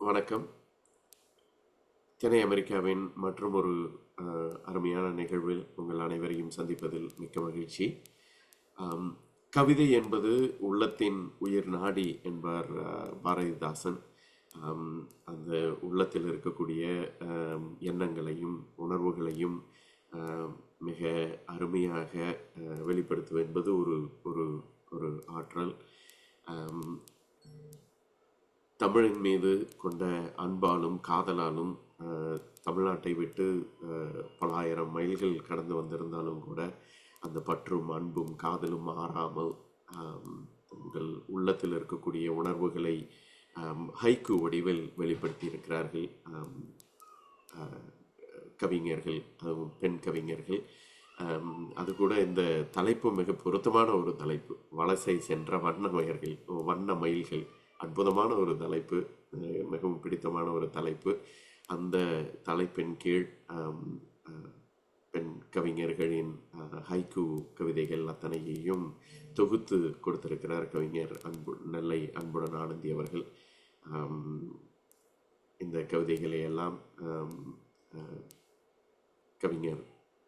வணக்கம். தென்னை அமெரிக்காவின் மற்றொரு அருமையான நிகழ்வில் உங்கள் அனைவரையும் சந்திப்பதில் மிக்க மகிழ்ச்சி. கவிதை என்பது உள்ளத்தின் உயிர் நாடி என்பார் பாரதிதாசன். அந்த உள்ளத்தில் இருக்கக்கூடிய எண்ணங்களையும் உணர்வுகளையும் மிக அருமையாக வெளிப்படுத்துவது என்பது ஒரு ஒரு ஒரு ஆற்றல். தமிழின் மீது கொண்ட அன்பாலும் காதலாலும் தமிழ்நாட்டை விட்டு பல ஆயிரம் மைல்கள் கடந்து வந்திருந்தாலும் கூட அந்த பற்றும் அன்பும் காதலும் மாறாமல் உங்கள் உள்ளத்தில் இருக்கக்கூடிய உணர்வுகளை ஹைக்கு வடிவில் வெளிப்படுத்தி இருக்கிறார்கள் கவிஞர்கள், அதுவும் பெண் கவிஞர்கள். அது கூட இந்த தலைப்பு மிக பொருத்தமான ஒரு தலைப்பு. வலசை சென்ற வண்ண மயில்கள். அற்புதமான ஒரு தலைப்பு, மிகவும் பிடித்தமான ஒரு தலைப்பு. அந்த தலைப்பின் கீழ் பெண் கவிஞர்களின் ஹைக்கு கவிதைகள் அத்தனையையும் தொகுத்து கொடுத்திருக்கிறார் கவிஞர் நெல்லை அன்புடன் ஆனந்தி அவர்கள். இந்த கவிதைகளை எல்லாம்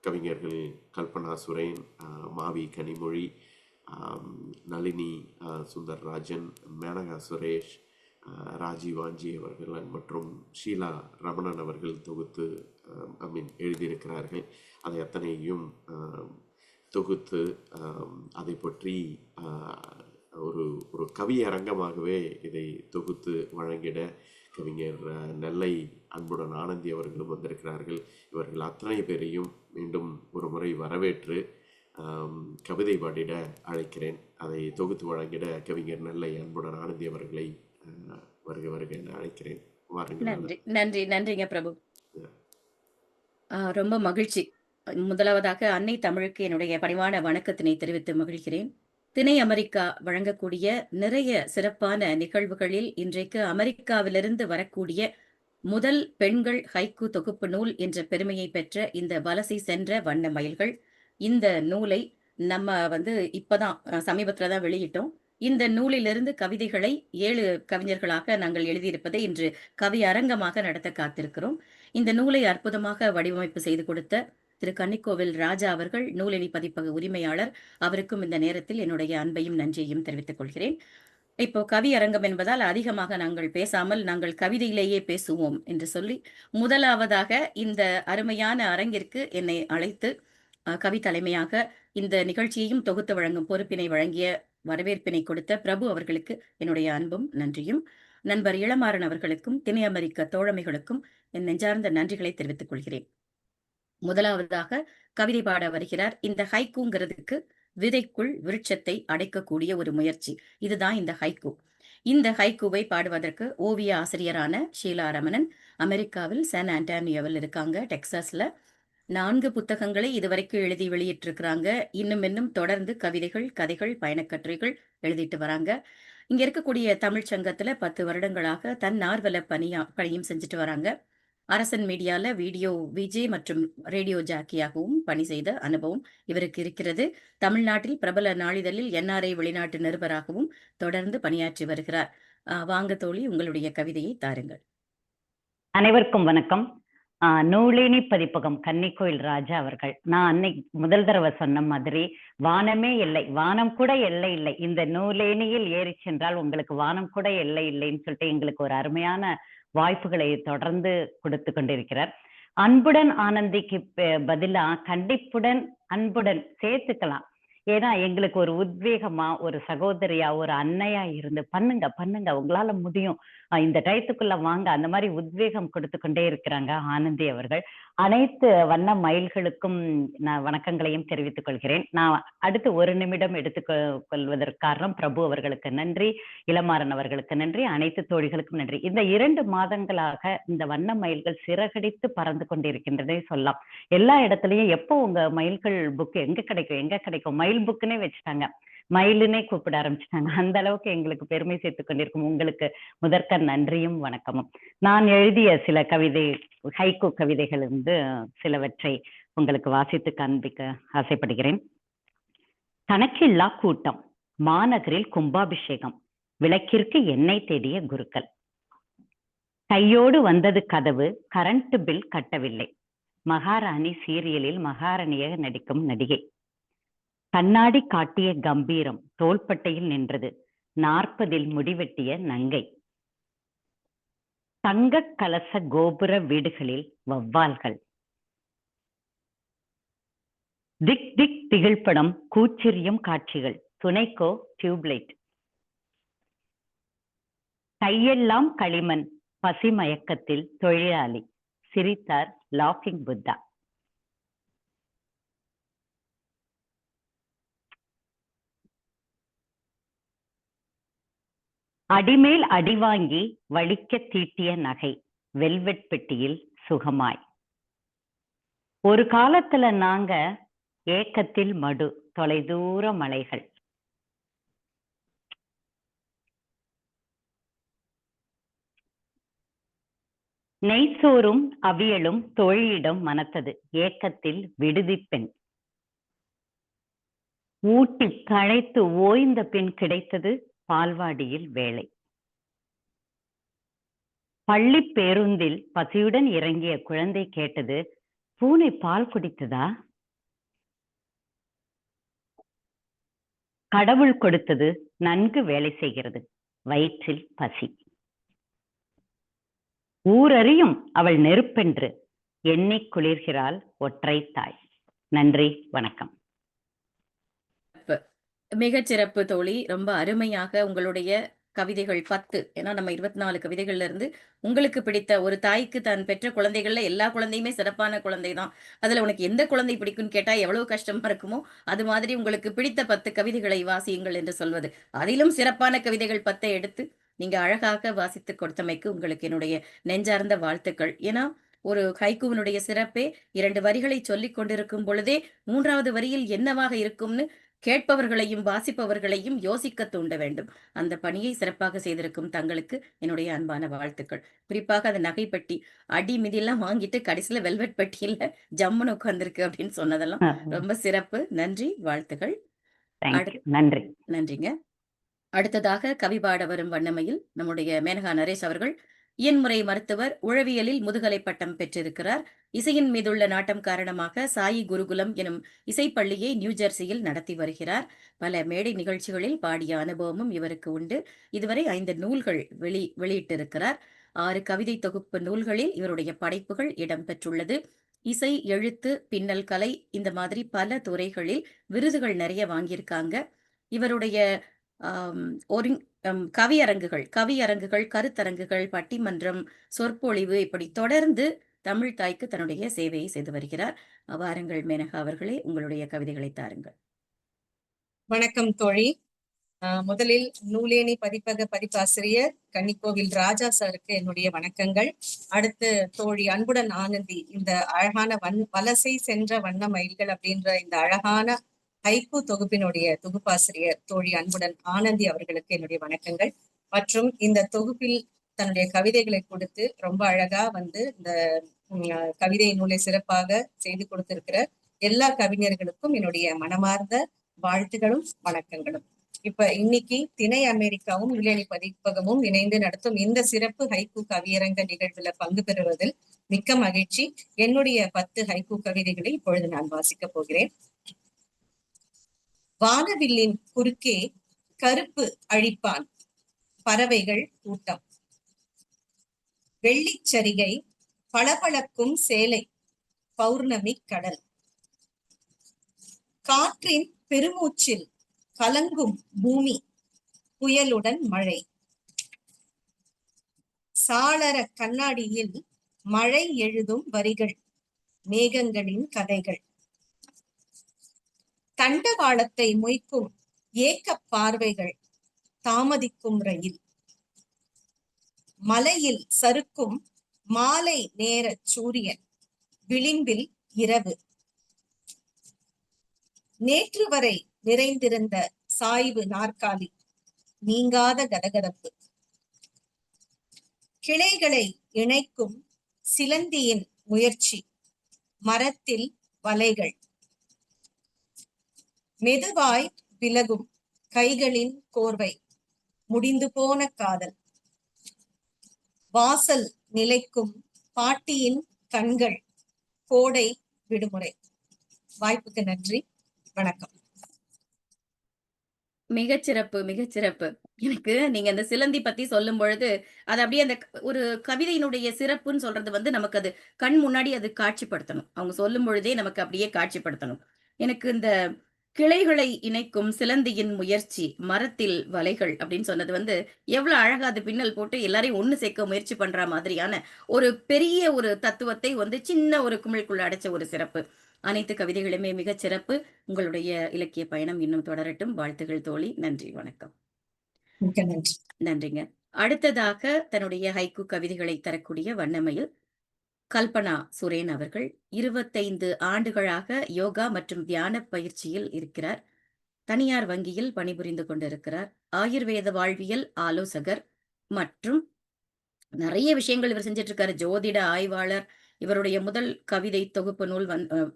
கவிஞர்கள் கல்பனா சுரேன், மாவி கனிமொழி, நளினி சுந்தர்ராஜன், மேனகா சுரேஷ், ராஜீவாஞ்சி அவர்கள் மற்றும் ஷீலா ரமணன் அவர்கள் தொகுத்து எழுதியிருக்கிறார்கள். அதை அத்தனையும் தொகுத்து அதை பற்றி ஒரு ஒரு கவியரங்கமாகவே இதை தொகுத்து வழங்கிட கவிஞர் நெல்லை அன்புடன் ஆனந்தி அவர்களும் வந்திருக்கிறார்கள். இவர்கள் அத்தனை பேரையும் மீண்டும் ஒரு முறை வரவேற்று கவிதை பாடிட அழைக்கிறேன். அதை தொகுத்து வழங்கிட கவிஞர் நெல்லை அன்புடன் ஆனந்தி அவர்களை வருக என அழைக்கிறேன். நன்றிங்க பிரபு. ரொம்ப மகிழ்ச்சி. முதலாவதாக அன்னை தமிழுக்கு என்னுடைய பணிவான வணக்கத்தினை தெரிவித்து மகிழ்கிறேன். திணை அமெரிக்கா வழங்கக்கூடிய நிறைய சிறப்பான நிகழ்வுகளில் இன்றைக்கு அமெரிக்காவிலிருந்து வரக்கூடிய முதல் பெண்கள் ஹைக்கு தொகுப்பு நூல் என்ற பெருமையை பெற்ற இந்த வலசை சென்ற வண்ண மயில்கள், இந்த நூலை நம்ம இப்பதான் சமீபத்துலதான் வெளியிட்டோம். இந்த நூலிலிருந்து கவிதைகளை 7 கவிஞர்களாக நாங்கள் எழுதியிருப்பதை இன்று கவி அரங்கமாக நடத்த காத்திருக்கிறோம். இந்த நூலை அற்புதமாக வடிவமைப்பு செய்து கொடுத்த திரு கன்னிக்கோவில் ராஜா அவர்கள் நூலினி பதிப்பக உரிமையாளர். அவருக்கும் இந்த நேரத்தில் என்னுடைய அன்பையும் நன்றியையும் தெரிவித்துக் கொள்கிறேன். இப்போ கவி அரங்கம் என்பதால் அதிகமாக நாங்கள் பேசாமல் நாங்கள் கவிதையிலேயே பேசுவோம் என்று சொல்லி முதலாவதாக இந்த அருமையான அரங்கிற்கு என்னை அழைத்து கவி தலைமையாக இந்த நிகழ்ச்சியையும் தொகுத்து வழங்கும் பொறுப்பினை வழங்கிய வரவேற்பினை கொடுத்த பிரபு அவர்களுக்கு என்னுடைய அன்பும் நன்றியும், நண்பர் இளமாறன் அவர்களுக்கும் திணை அமெரிக்க தோழமைகளுக்கும் என் நெஞ்சார்ந்த நன்றிகளை தெரிவித்துக் கொள்கிறேன். முதலாவதாக கவிதை பாட வருகிறார். இந்த ஹைக்கூங்கிறதுக்கு விதைக்குள் விருட்சத்தை அடைக்கக்கூடிய ஒரு முயற்சி. இதுதான் இந்த ஹைக்கூ. இந்த ஹைக்கூவை பாடுவதற்கு ஓவிய ஆசிரியரான ஷீலா ரமணன் அமெரிக்காவில் சான் ஆண்டோனியோவில் இருக்காங்க, டெக்சாஸ்ல. 4 புத்தகங்களை இதுவரைக்கும் எழுதி வெளியிட்டிருக்கிறாங்க. இன்னும் தொடர்ந்து கவிதைகள், கதைகள், பயணக்கட்டுரைகள் எழுதிட்டு வராங்க. இங்க இருக்கக்கூடிய தமிழ் சங்கத்துல 10 வருடங்களாக தன்னார்வல பணியும் செஞ்சுட்டு வராங்க. அரசன் மீடியால வீடியோ விஜே மற்றும் ரேடியோ ஜாக்கியாகவும் பணி செய்த அனுபவம் இவருக்கு இருக்கிறது. தமிழ்நாட்டில் பிரபல நாளிதழில் NRI வெளிநாட்டு நிருபராகவும் தொடர்ந்து பணியாற்றி வருகிறார். வாங்க தோழி, உங்களுடைய கவிதையை தாருங்கள். அனைவருக்கும் வணக்கம். நூலினி பதிப்பகம் கன்னிக்கோயில் ராஜா அவர்கள். நான் அன்னைக்கு முதல் தடவை சொன்ன மாதிரி வானமே எல்லை, வானம் கூட எல்லை இல்லை, இந்த நூலேனியில் ஏறி சென்றால் உங்களுக்கு வானம் கூட எல்லை இல்லைன்னு சொல்லிட்டு எங்களுக்கு ஒரு அருமையான வாய்ப்புகளை தொடர்ந்து கொடுத்து கொண்டிருக்கிறார். அன்புடன் ஆனந்திக்கு பதிலா கண்டிப்புடன் அன்புடன் சேர்த்துக்கலாம். ஏன்னா எங்களுக்கு ஒரு உத்வேகமா, ஒரு சகோதரியா, ஒரு அன்னையா இருந்து பண்ணுங்க உங்களால முடியும், இந்த டயத்துக்குள்ள வாங்க, அந்த மாதிரி உத்வேகம் கொடுத்து கொண்டே இருக்கிறாங்க ஆனந்தி அவர்கள். அனைத்து வண்ண மயில்களுக்கும் நான் வணக்கங்களையும் தெரிவித்துக் கொள்கிறேன். நான் அடுத்து 1 நிமிடம் எடுத்துக்கொள்வதற்கு காரணம் பிரபு அவர்களுக்கு நன்றி, இளமாறன் அவர்களுக்கு நன்றி, அனைத்து தோழிகளுக்கும் நன்றி. இந்த 2 மாதங்களாக இந்த வண்ண மயில்கள் சிறகடித்து பறந்து கொண்டிருக்கின்றதே சொல்லலாம். எல்லா இடத்துலயும் எப்போ உங்க மயில்கள் புக் எங்க கிடைக்கும் மயில் புக்குன்னே வச்சுட்டாங்க, மயிலுனே கூப்பிட ஆரம்பிச்சிட்டாங்க. அந்த அளவுக்கு எங்களுக்கு பெருமை சேர்த்து கொண்டிருக்கும். உங்களுக்கு முதற்க நன்றியும் வணக்கமும். நான் எழுதிய சில ஹைக்கூ கவிதைகள் சிலவற்றை உங்களுக்கு வாசித்து காண்பிக்க ஆசைப்படுகிறேன். கணக்கில்லா கூட்டம், மாநகரில் கும்பாபிஷேகம், விளக்கிற்கு எண்ணெய் தேடிய குருக்கள். கையோடு வந்தது கதவு, கரண்ட் பில் கட்டவில்லை. மகாராணி சீரியலில் மகாராணியாக நடிக்கும் நடிகை. கண்ணாடி காட்டிய கம்பீரம் தோள்பட்டையில் நின்றது. 40 முடிவெட்டிய நங்கை. தங்க கலச கோபுர வீடுகளில் வௌவால்கள். திக் திக் திகழ்படம் கூச்செறியும் காட்சிகள். துணைக்கோ டியூப்லைட். கையெல்லாம் களிமண். பசி மயக்கத்தில் தொழிலாளி. சிரித்தார் லாஃபிங் புத்தா. அடிமேல் அடி வாங்கி வலிக்க தீட்டிய நகை. வெல்வெட் பெட்டியில் சுகமாய். ஒரு காலத்துல நாங்க ஏக்கத்தில் மடு. தொலைதூர மலைகள். நெய்சோறும் அவியலும் தோழியிடம் மனத்தது. ஏக்கத்தில் விடுதி பெண். ஊட்டி களைத்து ஓய்ந்த பின் கிடைத்தது பால்வாடியில் வேலை. பள்ளி பேருந்தில் பசியுடன் இறங்கிய குழந்தை கேட்டது, பூனை பால் குடித்ததா? கடவுள் கொடுத்தது நன்கு வேலை செய்கிறது. வயிற்றில் பசி. ஊரறியும் அவள் நெருப்பென்று எண்ணிக் குளிர்கிறாள் ஒற்றை தாய். நன்றி, வணக்கம். மிகச் சிறப்பு தோழி. ரொம்ப அருமையாக உங்களுடைய கவிதைகள் 10, ஏன்னா நம்ம 24 கவிதைகள்ல இருந்து உங்களுக்கு பிடித்த ஒரு தாய்க்கு தான் பெற்ற குழந்தைகள்ல எல்லா குழந்தையுமே சிறப்பான குழந்தை தான். அதுல உனக்கு எந்த குழந்தை பிடிக்கும்னு கேட்டா எவ்வளவு கஷ்டமா இருக்குமோ, அது மாதிரி உங்களுக்கு பிடித்த 10 கவிதைகளை வாசியுங்கள் என்று சொல்வது. அதிலும் சிறப்பான கவிதைகள் 10 எடுத்து நீங்க அழகாக வாசித்து கொடுத்தமைக்கு உங்களுக்கு என்னுடைய நெஞ்சார்ந்த வாழ்த்துக்கள். ஏன்னா ஒரு ஹைக்கூவினுடைய சிறப்பே 2 வரிகளை சொல்லிக் கொண்டிருக்கும் பொழுதே 3வது வரியில் என்னவாக இருக்கும்னு கேட்பவர்களையும் வாசிப்பவர்களையும் யோசிக்க தூண்ட வேண்டும். அந்த பணியை சிறப்பாக செய்திருக்கும் தங்களுக்கு என்னுடைய அன்பான வாழ்த்துக்கள். குறிப்பாக அந்த நகைப்பெட்டி அடி மிதியெல்லாம் வாங்கிட்டு கடைசியில வெல்வெட் பெட்டியில ஜம்முன்னு உட்கார்ந்துருக்கு அப்படின்னு சொன்னதெல்லாம் ரொம்ப சிறப்பு. நன்றி, வாழ்த்துக்கள். நன்றி. நன்றிங்க. அடுத்ததாக கவி பாட வரும் வண்ணமையில் நம்முடைய மேனகா நரேஷ் அவர்கள் இயன்முறை மருத்துவர், உளவியலில் முதுகலை பட்டம் பெற்றிருக்கிறார். இசையின் மீதுள்ள நாட்டம் காரணமாக சாயி குருகுலம் எனும் இசைப்பள்ளியை நியூஜெர்சியில் நடத்தி வருகிறார். பல மேடை நிகழ்ச்சிகளில் பாடிய அனுபவமும் இவருக்கு உண்டு. இதுவரை 5 நூல்கள் வெளியிட்டிருக்கிறார். 6 கவிதை தொகுப்பு நூல்களில் இவருடைய படைப்புகள் இடம்பெற்றுள்ளது. இசை, எழுத்து, பின்னல் கலை, இந்த மாதிரி பல துறைகளில் விருதுகள் நிறைய வாங்கியிருக்காங்க. இவருடைய கவியரங்குகள், கருத்தரங்குகள், பட்டிமன்றம், சொற்பொழிவு, இப்படி தொடர்ந்து தமிழ் தாய்க்கு தன்னுடைய சேவையை செய்து வருகிறார். வாருங்கள் மேனகா அவர்களே, உங்களுடைய கவிதைகளை தாருங்கள். வணக்கம் தோழி. முதலில் நூலேணி பதிப்பக பதிப்பாசிரியர் கன்னிக்கோவில் ராஜா சாருக்கு என்னுடைய வணக்கங்கள். அடுத்து தோழி அன்புடன் ஆனந்தி, இந்த அழகான வலசை சென்ற வண்ண மயில்கள் அப்படின்ற இந்த அழகான ஹைக்கூ தொகுப்பினுடைய தொகுப்பாசிரியர் தோழி அன்புடன் ஆனந்தி அவர்களுக்கு என்னுடைய வணக்கங்கள். மற்றும் இந்த தொகுப்பில் தன்னுடைய கவிதைகளை கொடுத்து ரொம்ப அழகா இந்த கவிதை நூலை சிறப்பாக செய்து கொடுத்திருக்கிற எல்லா கவிஞர்களுக்கும் என்னுடைய மனமார்ந்த வாழ்த்துகளும் வணக்கங்களும். இப்ப இன்னைக்கு திணை அமெரிக்காவும் நூலேணி பதிப்பகமும் இணைந்து நடத்தும் இந்த சிறப்பு ஹைக்கூ கவியரங்க நிகழ்வுல பங்கு பெறுவதில் மிக்க மகிழ்ச்சி. என்னுடைய 10 ஹைக்கூ கவிதைகளை இப்பொழுது நான் வாசிக்க போகிறேன். வானவில்லின் குறுக்கே கருப்பு அழிப்பான் பறவைகள் கூட்டம். வெள்ளிச்சரிகை பளபளக்கும் சேலை பௌர்ணமி கடல். காற்றின் பெருமூச்சில் கலங்கும் பூமி புயலுடன் மழை. சாளர கண்ணாடியில் மழை எழுதும் வரிகள் மேகங்களின் கதைகள். தண்டவாளத்தை மொய்க்கும் ஏக்க பார்வைகள் தாமதிக்கும் ரயில். மலையில் சறுக்கும் மாலை நேர சூரியன் விளிம்பில் இரவு. நேற்று வரை நிறைந்திருந்த சாய்வு நாற்காலி நீங்காத கதகதப்பு. கிளைகளை இணைக்கும் சிலந்தியின் முயற்சி மரத்தில் வலைகள். மெதுவாய் விலகும் கைகளின் கோர்வை முடிந்து போன காதல். வாசல் நிலைக்கும் பாட்டியின் கண்கள், கோடை விடுமுறை. வாய்ப்புக்கு நன்றி. வணக்கம். மிகச்சிறப்பு, மிகச்சிறப்பு. எனக்கு நீங்க அந்த சிலந்தி பத்தி சொல்லும் பொழுது, அது அப்படியே அந்த ஒரு கவிதையினுடைய சிறப்புன்னு சொல்றது வந்து நமக்கு அது கண் முன்னாடி அது காட்சிப்படுத்தணும். அவங்க சொல்லும் பொழுதே நமக்கு அப்படியே காட்சிப்படுத்தணும். எனக்கு இந்த கிளைகளை இணைக்கும் சிலந்தியின் முயற்சி, மரத்தில் வலைகள் அப்படின்னு சொன்னது வந்து, எவ்வளவு அழகா அது பின்னல் போட்டு எல்லாரையும் ஒண்ணு சேர்க்க முயற்சி பண்ற மாதிரியான ஒரு பெரிய ஒரு தத்துவத்தை வந்து சின்ன ஒரு குமிழ்க்குள்ள அடைச்ச ஒரு சிறப்பு. அனைத்து கவிதைகளுமே மிகச் சிறப்பு. உங்களுடைய இலக்கிய பயணம் இன்னும் தொடரட்டும். வாழ்த்துகள் தோழி. நன்றி, வணக்கம். மிக்க நன்றி. நன்றிங்க. அடுத்ததாக தன்னுடைய ஹைக்கூ கவிதைகளை தரக்கூடிய வண்ணமயில் கல்பனா சுரேன் அவர்கள் 25 ஆண்டுகளாக யோகா மற்றும் தியான பயிற்சியில் இருக்கிறார். தனியார் வங்கியில் பணிபுரிந்து கொண்டிருக்கிறார். ஆயுர்வேத வாழ்வியல் ஆலோசகர் மற்றும் நிறைய விஷயங்கள் இவர் செஞ்சுட்டு இருக்காரு. ஜோதிட ஆய்வாளர். இவருடைய முதல் கவிதை தொகுப்பு நூல்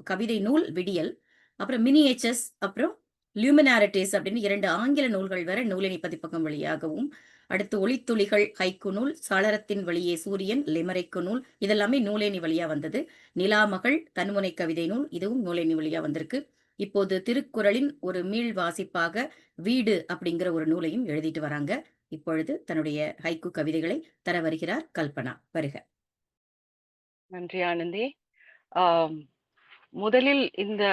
கவிதை நூல் விடியல், அப்புறம் மினியேச்சர்ஸ், அப்புறம் லியூமினாரிட்டிஸ் அப்படின்னு 2 ஆங்கில நூல்கள் வேற நூலினி பதிப்பகம் வழியாகவும், அடுத்து ஒளித்துளிகள் ஹைக்கூ நூல், சாளரத்தின் வழியே சூரியன் லிமரைக்கு நூல், இதெல்லாமே நூலேணி வழியா வந்தது. நிலாமகள் தன்முனை கவிதை நூல், இதுவும் நூலேணி வழியா வந்திருக்கு. இப்போது திருக்குறளின் ஒரு மீள் வாசிப்பாக வீடு அப்படிங்கிற ஒரு நூலையும் எழுதிட்டு வராங்க. இப்பொழுது தன்னுடைய ஹைக்கூ கவிதைகளை தர வருகிறார் கல்பனா. வருக. நன்றி ஆனந்தி. முதலில் இந்த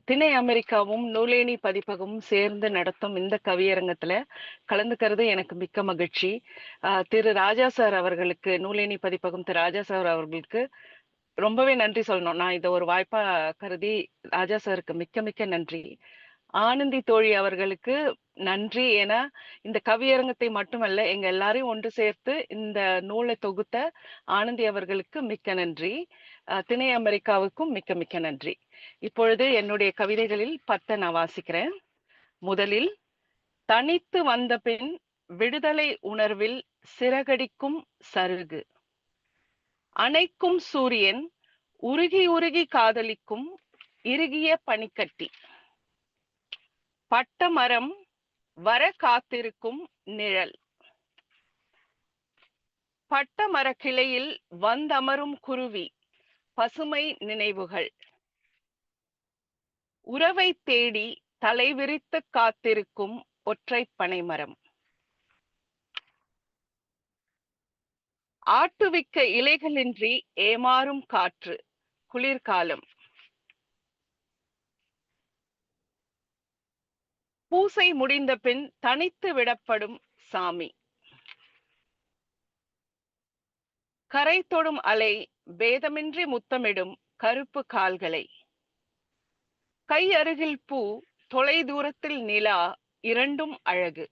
திணை அமெரிக்காவும் நூலேணி பதிப்பகமும் சேர்ந்து நடத்தும் இந்த கவியரங்கத்துல கலந்துக்கிறது எனக்கு மிக்க மகிழ்ச்சி. திரு ராஜா சார் அவர்களுக்கு, நூலேணி பதிப்பகம் திரு ராஜா சார் அவர்களுக்கு ரொம்பவே நன்றி சொல்லணும். நான் இதை ஒரு வாய்ப்பா கருதி ராஜா சாருக்கு மிக்க மிக்க நன்றி. ஆனந்தி தோழி அவர்களுக்கு நன்றி. ஏன்னா இந்த கவியரங்கத்தை மட்டுமல்ல, எங்க எல்லாரையும் ஒன்று சேர்த்து இந்த நூலை தொகுத்த ஆனந்தி அவர்களுக்கு மிக்க நன்றி. திணை அமெரிக்காவுக்கும் மிக்க மிக்க நன்றி. இப்பொழுது என்னுடைய கவிதைகளில் 10 நான் வாசிக்கிறேன். முதலில், தனித்து வந்த பின் விடுதலை உணர்வில் சிறகடிக்கும் சருகு, அணைக்கும் சூரியன் உருகி உருகி காதலிக்கும் இறுகிய பனிக்கட்டி, பட்ட மரம் வர காத்திருக்கும் நிழல், பட்ட மர கிளையில் வந்தமரும் குருவி பசுமை நினைவுகள், உறவை தேடி தலைவிரித்து காத்திருக்கும் ஒற்றை பனைமரம், ஆட்டுவிக்க இலைகளின்றி ஏமாறும் காற்று குளிர்காலம், பூசை முடிந்த பின் தனித்து விடப்படும் சாமி, கரை தொடும் அலை பேதமின்றி முத்தமிடும் கருப்பு கால்களை, கை அருகில் பூ தொலை தூரத்தில் நிலா இரண்டும் அழகு,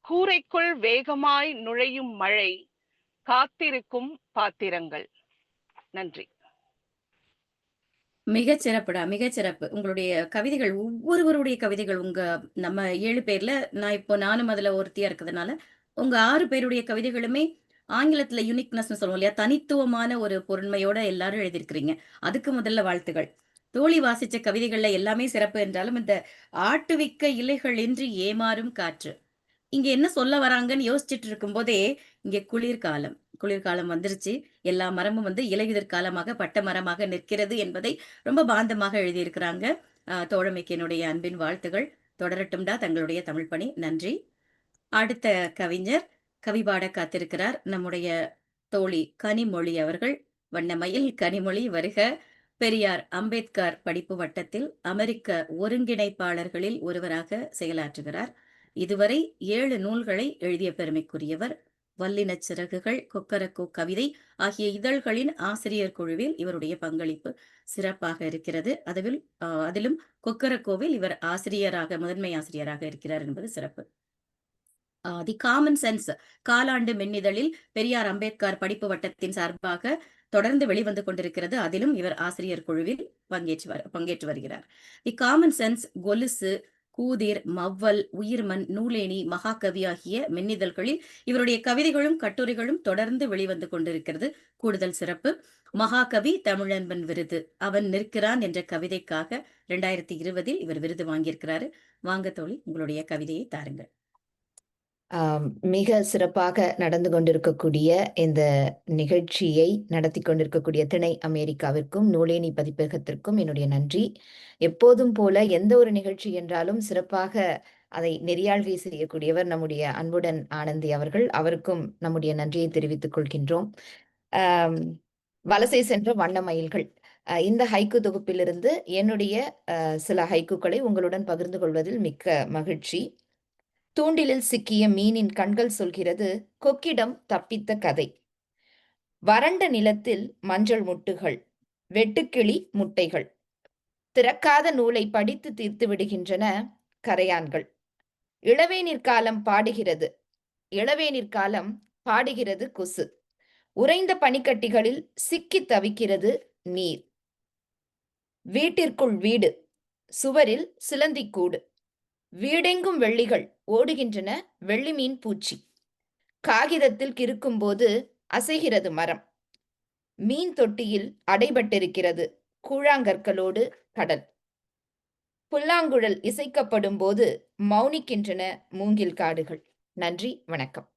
கூரைக்குள் வேகமாய் நுழையும் மழை காத்திருக்கும் பாத்திரங்கள். நன்றி. மிகச் சிறப்புடா, மிகச் சிறப்பு. உங்களுடைய கவிதைகள், ஒவ்வொருவருடைய கவிதைகள், நம்ம 7 பேர்ல நான் இப்போ நானும் அதுல ஒருத்தியா இருக்கிறதுனால, உங்க 6 பேருடைய கவிதைகளுமே ஆங்கிலத்துல யூனிக்னஸ்னு சொல்லுவோம் இல்லையா, தனித்துவமான ஒரு பொருண்மையோட எல்லாரும் எழுதியிருக்கிறீங்க. அதுக்கு முதல்ல வாழ்த்துகள். தோழி வாசிச்ச கவிதைகள்ல எல்லாமே சிறப்பு என்றாலும், இந்த ஆட்டுவிக்க இலைகள் இன்றி ஏமாறும் காற்று, இங்க என்ன சொல்ல வராங்கன்னு யோசிச்சுட்டு இருக்கும் போதே, இங்க குளிர்காலம் வந்துருச்சு. எல்லா மரமும் வந்து இலையுதிர் காலமாக பட்ட மரமாக நிற்கிறது என்பதை ரொம்ப பாந்தமாக எழுதியிருக்கிறாங்க. தோழமைக்கு என்னுடைய அன்பின் வாழ்த்துகள். தொடரட்டும்டா தங்களுடைய தமிழ் பணி. நன்றி. அடுத்த கவிஞர் கவி பாட காத்திருக்கிறார் நம்முடைய தோழி கனிமொழி அவர்கள். வண்ணமயில் கனிமொழி, வருக. பெரியார் அம்பேத்கர் படிப்பு வட்டத்தில் அமெரிக்க ஒருங்கிணைப்பாளர்களில் ஒருவராக செயலாற்றுகிறார். இதுவரை 7 நூல்களை எழுதிய பெருமைக்குரியவர். வல்லினச் சிறகுகள், கொக்கரக்கோ கவிதை ஆகிய இதழ்களின் ஆசிரியர் குழுவில் இவருடைய பங்களிப்பு சிறப்பாக இருக்கிறது. அதிலும் கொக்கரக்கோவில் இவர் முதன்மை ஆசிரியராக இருக்கிறார் என்பது சிறப்பு. தி காமன் சென்ஸ் காலாண்டு மின்னிதழில் பெரியார் அம்பேத்கர் படிப்பு வட்டத்தின் சார்பாக தொடர்ந்து வெளிவந்து கொண்டிருக்கிறது. அதிலும் இவர் ஆசிரியர் குழுவில் பங்கேற்று வருகிறார். தி காமன் சென்ஸ், கொலுசு, கூதிர், மவ்வல், உயிர்மன், நூலேணி, மகாகவி ஆகிய மின்னிதழ்களில் இவருடைய கவிதைகளும் கட்டுரைகளும் தொடர்ந்து வெளிவந்து கொண்டிருக்கிறது. கூடுதல் சிறப்பு, மகாகவி தமிழன்பன் விருது, அவன் நிற்கிறான் என்ற கவிதைக்காக 2020 இவர் விருது வாங்கியிருக்கிறாரு. வாங்க தோழி, உங்களுடைய கவிதையை தாருங்கள். மிக சிறப்பாக நடந்து கொண்டிருக்கக்கூடிய இந்த நிகழ்ச்சியை நடத்தி கொண்டிருக்கக்கூடிய திணை அமெரிக்காவிற்கும் நூலேணி பதிப்பகத்திற்கும் என்னுடைய நன்றி. எப்போதும் போல எந்த ஒரு நிகழ்ச்சி என்றாலும் சிறப்பாக அதை நெறியாள்கை செய்யக்கூடியவர் நம்முடைய அன்புடன் ஆனந்தி அவர்கள். அவருக்கும் நம்முடைய நன்றியை தெரிவித்துக் கொள்கின்றோம். வலசை சென்ற வண்ண மயில்கள் இந்த ஹைக்கு தொகுப்பிலிருந்து என்னுடைய சில ஹைக்குகளை உங்களுடன் பகிர்ந்து கொள்வதில் மிக்க மகிழ்ச்சி. தூண்டிலில் சிக்கிய மீனின் கண்கள் சொல்கிறது கொக்கிடம் தப்பித்த கதை. வறண்ட நிலத்தில் மஞ்சள் முட்டுகள், வெட்டுக்கிளி முட்டைகள், திறக்காத நூலை படித்து தீர்த்து விடுகின்றன கரையான்கள். இளவேநீர் காலம் பாடுகிறது, இளவேநீர் காலம் பாடுகிறது கொசு. உறைந்த பனிக்கட்டிகளில் சிக்கி தவிக்கிறது நீர். வீட்டிற்குள் வீடு, சுவரில் சிலந்திக்கூடு, வீடெங்கும் வெள்ளிகள், ஓடுகின்றன வெள்ளி மீன் பூச்சி. காகிதத்தில் கிறுக்கும்போது அசைகிறது மரம். மீன் தொட்டியில் அடைபட்டிருக்கிறது கூழாங்கற்களோடு கடல். புல்லாங்குழல் இசைக்கப்படும் போது மௌனிக்கின்றன மூங்கில் காடுகள். நன்றி, வணக்கம்.